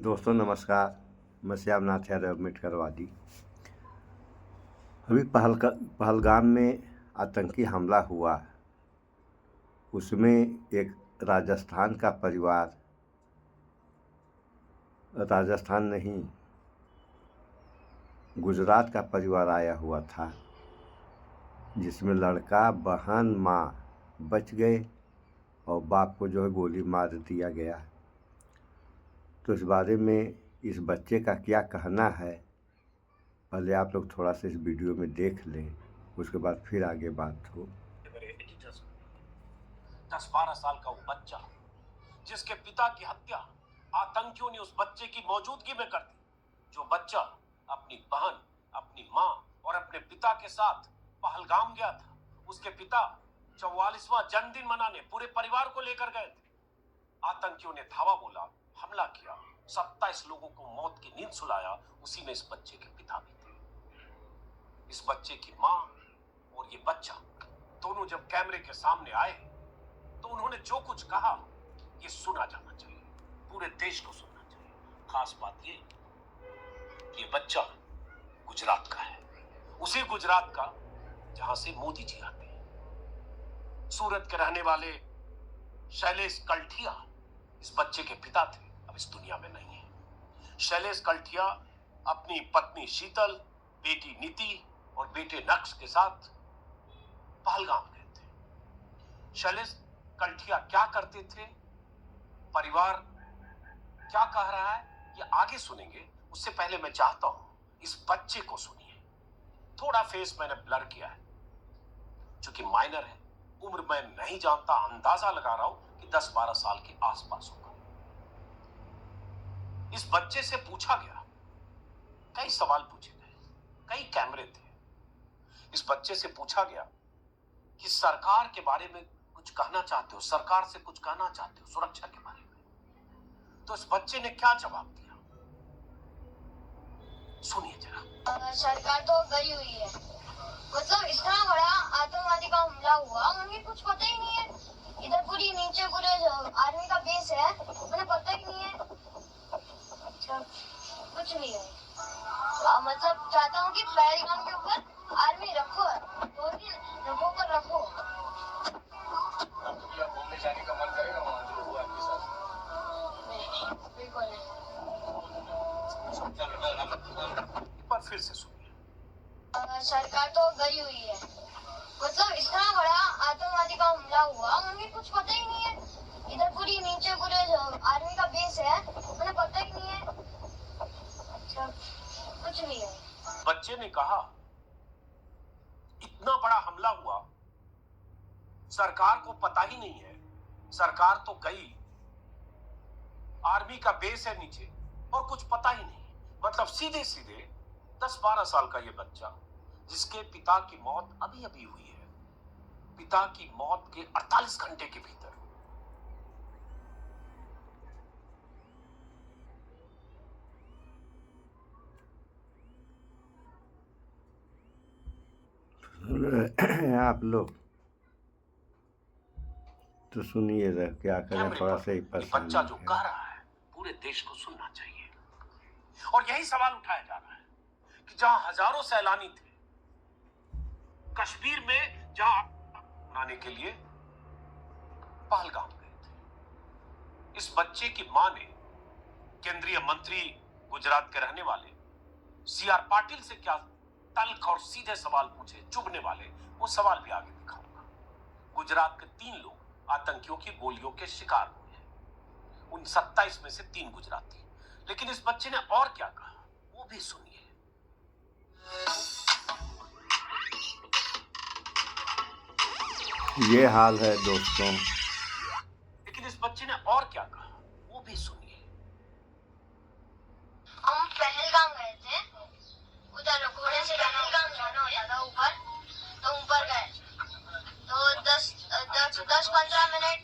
दोस्तों नमस्कार। मैं श्यामनाथ यादव मेटकरवादी। अभी पहलगाम में आतंकी हमला हुआ। उसमें एक राजस्थान का परिवार, राजस्थान नहीं गुजरात का परिवार आया हुआ था, जिसमें लड़का, बहन, माँ बच गए और बाप को जो है गोली मार दिया गया। तो इस बारे में इस बच्चे का क्या कहना है, पहले आप लोग थोड़ा सा इस वीडियो में देख लें, उसके बाद फिर आगे बात हो। 10-12 साल का वो बच्चा जिसके पिता की हत्या आतंकियों ने उस बच्चे की मौजूदगी में कर दी, जो बच्चा अपनी बहन, अपनी माँ और अपने पिता के साथ पहलगाम गया था, उसके पिता 44वां जन्मदिन मनाने पूरे परिवार को लेकर गए थे। आतंकियों ने धावा बोला, हमला किया, 27 लोगों को मौत की नींद सुलाया। उसी में इस बच्चे के पिता भी थे। इस बच्चे की माँ और ये बच्चा दोनों जब कैमरे के सामने आए तो उन्होंने जो कुछ कहा ये सुना जाना चाहिए, पूरे देश को सुनना चाहिए। खास बात ये बच्चा गुजरात का है, उसी गुजरात का जहां से मोदी जी आते हैं। सूरत के रहने वाले शैलेश कल्ठिया इस बच्चे के पिता थे, अब इस दुनिया में नहीं है। शैलेश कल्ठिया अपनी पत्नी शीतल, बेटी नीति और बेटे नक्श के साथ पहलगाम गए थे। शैलेश कल्ठिया क्या करते थे, परिवार क्या कह रहा है, ये आगे सुनेंगे। उससे पहले मैं चाहता हूं इस बच्चे को सुनिए। थोड़ा फेस मैंने ब्लर किया है, चूंकि माइनर है, उम्र मैं नहीं जानता, अंदाजा लगा रहा हूं कि 10-12 साल के आसपास होगा। इस बच्चे से पूछा गया, कई सवाल पूछे गए, कई कैमरे थे। इस बच्चे से पूछा गया कि सरकार के बारे में कुछ कहना चाहते हो, सरकार से कुछ कहना चाहते हो, सुरक्षा के बारे में। तो इस बच्चे ने क्या जवाब दिया, सुनिए जरा। सरकार तो गई हुई है, मतलब इतना बड़ा आतंकवादी का हमला हुआ, उन्हें कुछ पता ही नहीं है। इधर पूरी नीचे पूरे आर्मी का बेस है, उन्हें पता ही नहीं है। अच्छा, कुछ नहीं है। मतलब चाहता हूँ कि पहलगाम के ऊपर आर्मी रखो, 2 दिन रखो कर रखो। घूमने जाने का मन करेगा वहाँ जो हुआ आपके साथ? नहीं, बिल्कुल नहीं। पर फिर से सुनिए। सरकार तो गई हुई है, मतलब इतना बड़ा आतंकवादी का हमला हुआ, उन्हें कुछ पता ही नहीं है। इधर पूरी नीचे पूरे आर्मी का बेस है, उन्हें पता ही नहीं है। अच्छा, कुछ नहीं है। बच्चे ने कहा, इतना बड़ा हमला हुआ, सरकार को पता ही नहीं है, सरकार तो गई, आर्मी का बेस है नीचे और कुछ पता ही नहीं। मतलब सीधे सीधे 10-12 साल का ये बच्चा, जिसके पिता की मौत अभी अभी हुई है, पिता की मौत के 48 घंटे के भीतर, आप लोग तो सुनिए जरा, क्या करें, थोड़ा सा ही ये परेशानी बच्चा जो है। कह रहा है पूरे देश को सुनना चाहिए। और यही सवाल उठाया जा रहा है कि जहां हजारों सैलानी थे, कश्मीर में जहां आने के लिए पहलगाम गए थे, इस बच्चे की मां ने केंद्रीय मंत्री, गुजरात के रहने वाले सीआर पाटिल से क्या तल्ख और सीधे सवाल पूछे, चुभने वाले। वो सवाल भी आगे दिखाऊंगा। गुजरात के 3 लोग आतंकियों की गोलियों के शिकार हुए हैं, उन 27 में से 3 गुजराती। लेकिन इस बच्चे ने और क्या कहा, वो भी सुनिए। ये हाल है दोस्तों। लेकिन इस बच्चे ने और क्या कहा, वो भी सुनिए। हम पहलगाम गए थे, उधर घोड़े से पहलगाम जाना होता था ऊपर, तो ऊपर गए। तो 10-15 मिनट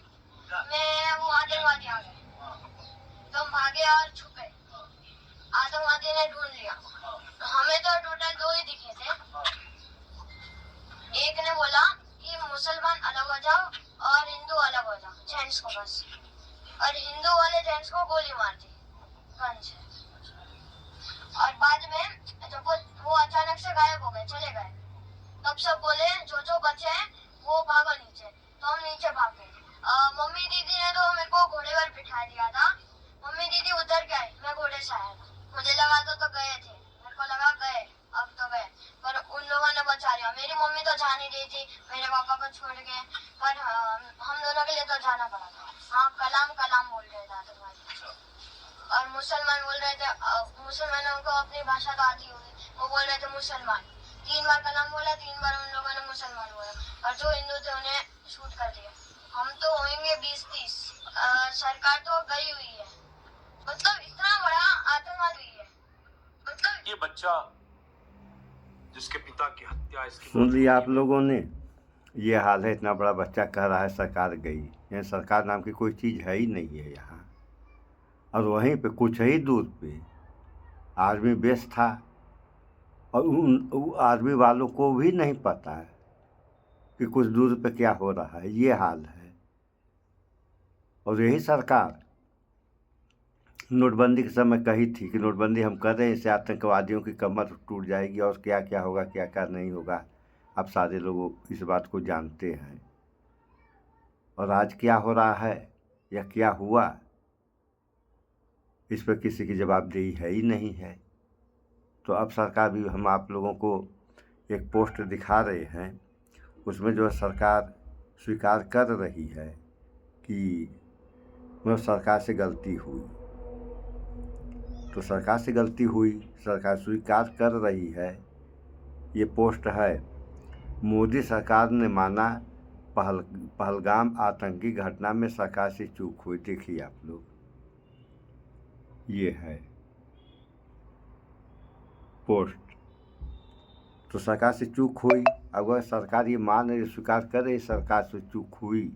में वो आतंकवादी आ गए, तो हम भागे और छुप गए। आतंकवादी ने ढूंढ लिया, हमें तो टोटल 2 ही दिखे थे। एक ने बोला कि मुसलमान अलग हो जाओ और हिंदू अलग हो जाओ, जेंट्स को बस, और हिंदू वाले जेंट्स को गोली मार दी। गंज है। और बाद में जब वो अचानक से गायब हो गए, चले गए, तब सब बोले जो बचे हैं वो भागो नीचे। तो हम नीचे भाग गए। मम्मी दीदी ने तो मेरे को घोड़े पर बिठा दिया था। मम्मी दीदी उतर के आई, मैं घोड़े से आया था। मुझे लगा तो गए थे, मेरे को लगा गए, अब तो गए, पर उन लोगों ने बचा लिया। मेरी मम्मी तो जा नहीं रही थी मेरे पापा को छोड़ के, पर हम दोनों के लिए तो जाना पड़ा था। हाँ, कलाम कलाम बोल रहे थे आतंकवादी, और मुसलमान बोल रहे थे। मुसलमानों को अपनी भाषा तो आती होगी, वो बोल रहे थे मुसलमान। 3 बार कलाम बोला, 3 बार उन लोगों ने मुसलमान बोला, और जो हिंदू थे उन्हें शूट कर दिया। हम तो होंगे 20-30। सरकार तो गई हुई है, मतलब इतना बड़ा आतंकवाद हुई है, मतलब ये बच्चा जिसके पिता की हत्या इसकी सुन लिया आप लोगों ने। ये हाल है, इतना बड़ा बच्चा कह रहा है सरकार गई। यहाँ सरकार नाम की कोई चीज़ है ही नहीं है यहाँ। और वहीं पे कुछ ही दूर पे आर्मी बेस था, और उन आर्मी वालों को भी नहीं पता है कि कुछ दूर पे क्या हो रहा है। ये हाल है। और यही सरकार नोटबंदी के समय कही थी कि नोटबंदी हम कर रहे हैं, इससे आतंकवादियों की कमर टूट जाएगी, और क्या क्या होगा क्या क्या नहीं होगा। अब सारे लोग इस बात को जानते हैं। और आज क्या हो रहा है या क्या हुआ, इस पर किसी की जवाबदेही है ही नहीं है। तो अब सरकार भी, हम आप लोगों को एक पोस्ट दिखा रहे हैं, उसमें जो सरकार स्वीकार कर रही है कि वह सरकार से गलती हुई। तो सरकार से गलती हुई, सरकार स्वीकार कर रही है। ये पोस्ट है, मोदी सरकार ने माना पहलगाम आतंकी घटना में सरकार से चूक हुई। देखिए आप लोग, ये है पोस्ट। तो सरकार से चूक हुई। अगर सरकार ये मान रही, स्वीकार कर रही सरकार से चूक हुई,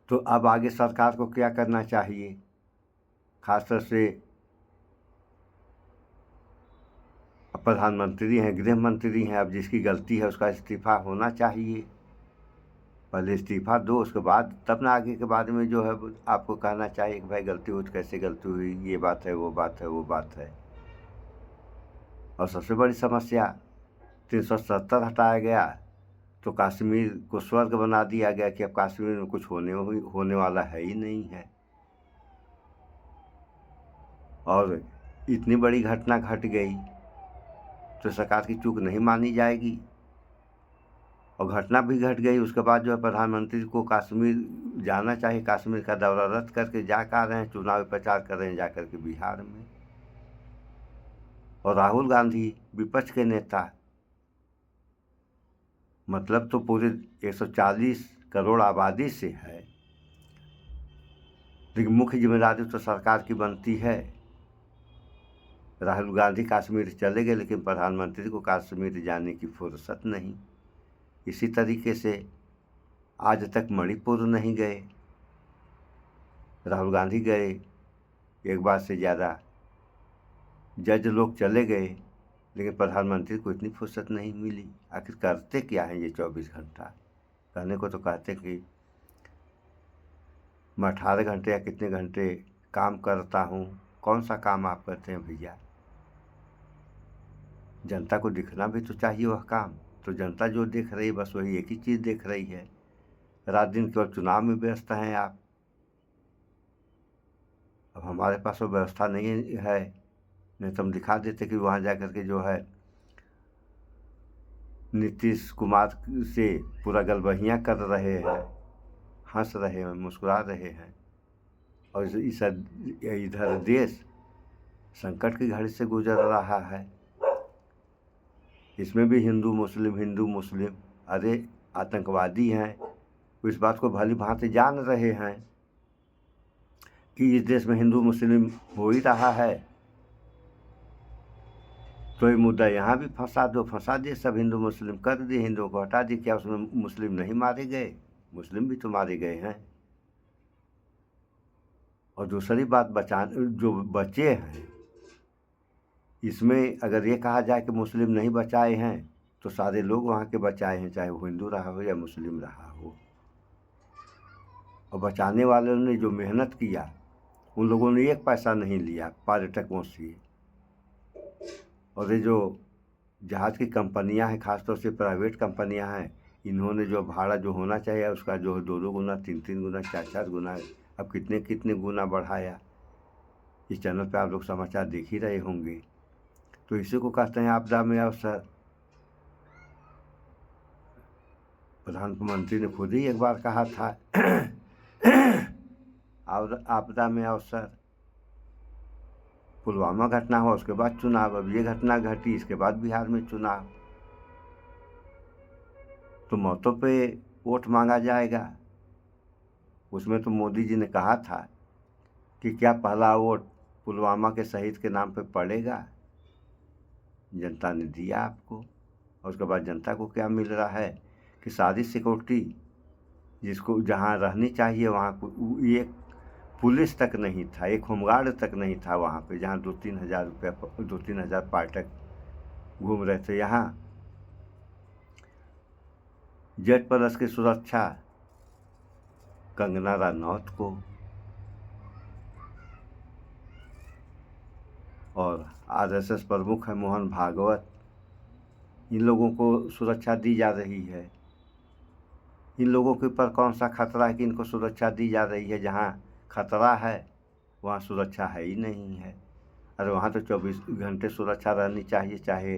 तो अब आगे सरकार को क्या करना चाहिए? खासतौर से प्रधानमंत्री हैं, गृह मंत्री हैं, अब जिसकी गलती है उसका इस्तीफा होना चाहिए। पहले इस्तीफा दो, उसके बाद तब ना आगे के बारे में जो है आपको कहना चाहिए कि भाई गलती हुई तो कैसे गलती हुई, ये बात है, वो बात है, वो बात है। और सबसे बड़ी समस्या 370 हटाया गया, तो कश्मीर को स्वर्ग बना दिया गया कि अब कश्मीर में कुछ होने वाला है ही नहीं है। और इतनी बड़ी घटना घट गई तो सरकार की चूक नहीं मानी जाएगी। और घटना भी घट गई, उसके बाद जो है प्रधानमंत्री को कश्मीर जाना चाहिए। कश्मीर का दौरा रद्द करके जा कर रहे हैं, चुनावी प्रचार कर रहे हैं जाकर के बिहार में। और राहुल गांधी विपक्ष के नेता, मतलब तो पूरे 140 करोड़ आबादी से है, लेकिन मुख्य जिम्मेदारी तो सरकार की बनती है। राहुल गांधी कश्मीर चले गए, लेकिन प्रधानमंत्री को कश्मीर जाने की फुर्सत नहीं। इसी तरीके से आज तक मणिपुर नहीं गए। राहुल गांधी गए, एक बार से ज़्यादा जज लोग चले गए, लेकिन प्रधानमंत्री को इतनी फुर्सत नहीं मिली। आखिर करते क्या हैं ये 24 घंटा? कहने को तो कहते कि मैं 18 घंटे या कितने घंटे काम करता हूँ। कौन सा काम आप करते हैं भैया? जनता को दिखना भी तो चाहिए वह काम। तो जनता जो देख रही है बस वही एक ही चीज़ देख रही है। रात दिन केवल चुनाव में व्यस्त हैं आप। अब हमारे पास वो व्यवस्था नहीं है, नहीं तो हम दिखा देते कि वहाँ जा कर के जो है नीतीश कुमार से पूरा गलबहियाँ कर रहे हैं, हंस रहे हैं, मुस्कुरा रहे हैं। और इधर देश संकट की घड़ी से गुजर रहा है। इसमें भी हिंदू मुस्लिम, अरे आतंकवादी हैं। इस बात को भली भांति जान रहे हैं कि इस देश में हिंदू मुस्लिम हो ही रहा है, तो ये मुद्दा यहाँ भी फंसा दे, सब हिंदू मुस्लिम कर दिए, हिंदुओं को हटा दिए। क्या उसमें मुस्लिम नहीं मारे गए? मुस्लिम भी तो मारे गए हैं। और दूसरी बात, जो बचे हैं, इसमें अगर ये कहा जाए कि मुस्लिम नहीं बचाए हैं, तो सारे लोग वहाँ के बचाए हैं, चाहे वो हिंदू रहा हो या मुस्लिम रहा हो। और बचाने वालों ने जो मेहनत किया उन लोगों ने एक पैसा नहीं लिया पर्यटकों से। और ये जो जहाज़ की कंपनियां हैं, ख़ासतौर से प्राइवेट कंपनियां हैं, इन्होंने जो भाड़ा जो होना चाहिए उसका जो 2-2 गुना, 3-3 गुना, 4-4 गुना, अब कितने गुना बढ़ाया। इस चैनल पे आप लोग समाचार देख ही रहे होंगे। तो इसी को कहते हैं आपदा में अवसर। प्रधानमंत्री ने खुद ही एक बार कहा था आपदा में अवसर। पुलवामा घटना हुआ, उसके बाद चुनाव, अब ये घटना घटी, इसके बाद बिहार में चुनाव। तो मौतों पे वोट मांगा जाएगा। उसमें तो मोदी जी ने कहा था कि क्या पहला वोट पुलवामा के शहीद के नाम पे पड़ेगा। जनता ने दिया आपको, और उसके बाद जनता को क्या मिल रहा है कि सारी सिक्योरिटी जिसको जहाँ रहनी चाहिए वहाँ एक पुलिस तक नहीं था, एक होमगार्ड तक नहीं था वहाँ पे, जहाँ 2-3 हज़ार रुपया 2-3 हज़ार पर्यटक घूम रहे थे। यहाँ जेट प्लस की सुरक्षा कंगना रनौत को और आरएसएस प्रमुख है मोहन भागवत, इन लोगों को सुरक्षा दी जा रही है। इन लोगों के ऊपर कौन सा खतरा है कि इनको सुरक्षा दी जा रही है। जहाँ खतरा है वहाँ सुरक्षा है ही नहीं है। अरे वहाँ तो 24 घंटे सुरक्षा रहनी चाहिए, चाहे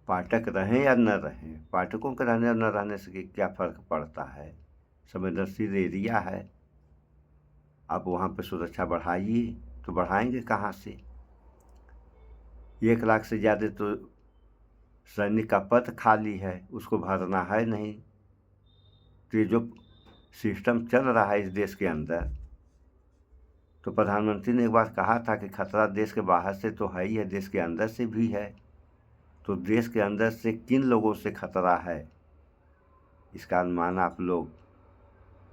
पाठक रहें या न रहें। पाठकों के रहने और न रहने से क्या फ़र्क पड़ता है, संवेदनशील एरिया है। आप वहाँ पे सुरक्षा बढ़ाइए, तो बढ़ाएंगे कहाँ से। 1 लाख से ज़्यादा तो सैनिक का पद खाली है, उसको भरना है नहीं। तो ये जो सिस्टम चल रहा है इस देश के अंदर, तो प्रधानमंत्री ने एक बार कहा था कि खतरा देश के बाहर से तो है ही है, देश के अंदर से भी है। तो देश के अंदर से किन लोगों से खतरा है, इसका अनुमान आप लोग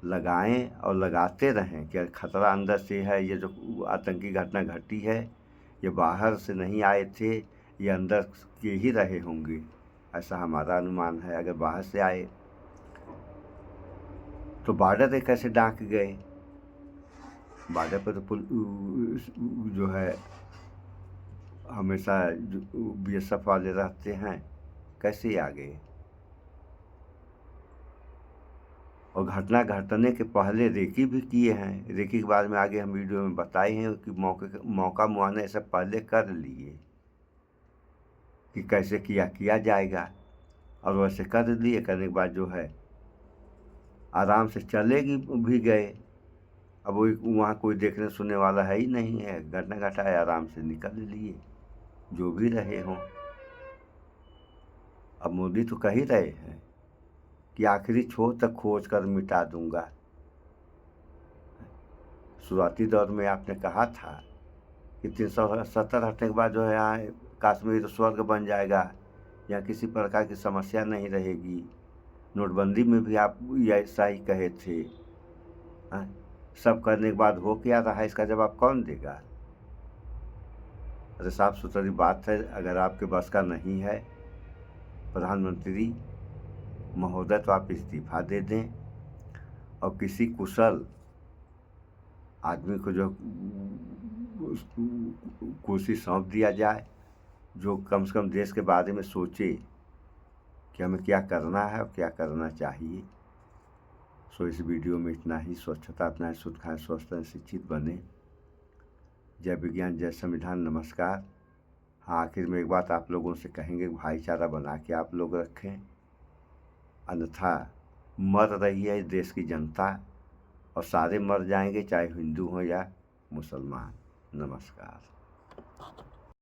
लगाएं और लगाते रहें कि खतरा अंदर से है। ये जो आतंकी घटना घटी है, ये बाहर से नहीं आए थे, ये अंदर के ही रहे होंगे, ऐसा हमारा अनुमान है। अगर बाहर से आए तो बॉर्डर पे कैसे डांक गए। बॉर्डर पर तो जो है हमेशा बीएसएफ वाले रहते हैं, कैसे आ गए। और घटना घटने के पहले रेकी भी किए हैं। रेकी के बारे में आगे हम वीडियो में बताए हैं कि मौका मुआने ऐसा पहले कर लिए कि कैसे किया जाएगा, और वैसे कर लिए। करने के बाद जो है आराम से चलेगी भी गए। अब वहाँ कोई देखने सुनने वाला है ही नहीं है, घटना घटा है, आराम से निकल लिए, जो भी रहे हों। अब मोदी तो कह ही रहे हैं कि आखिरी छोर तक खोज कर मिटा दूंगा। शुरुआती दौर में आपने कहा था कि 370 हटने के बाद जो है यहाँ कश्मीर स्वर्ग बन जाएगा, यहाँ किसी प्रकार की समस्या नहीं रहेगी। नोटबंदी में भी आप ऐसा ही कहे थे। सब करने के बाद हो क्या रहा है, इसका जवाब कौन देगा। अरे साफ सुथरी बात है, अगर आपके बस का नहीं है प्रधानमंत्री महोदय, तो आप इस्तीफा दे दें और किसी कुशल आदमी को जो कुर्सी सौंप दिया जाए, जो कम से कम देश के बारे में सोचे कि हमें क्या करना है और क्या करना चाहिए। सो इस वीडियो में इतना ही। स्वच्छता अपनाएं, शुद्ध खाएं, स्वस्थ रहें, शिक्षित बने। जय विज्ञान, जय संविधान, नमस्कार। हाँ, आखिर में एक बात आप लोगों से कहेंगे, भाईचारा बना के आप लोग रखें, अन्यथा मर रही है इस देश की जनता, और सारे मर जाएंगे, चाहे हिंदू हो या मुसलमान। नमस्कार।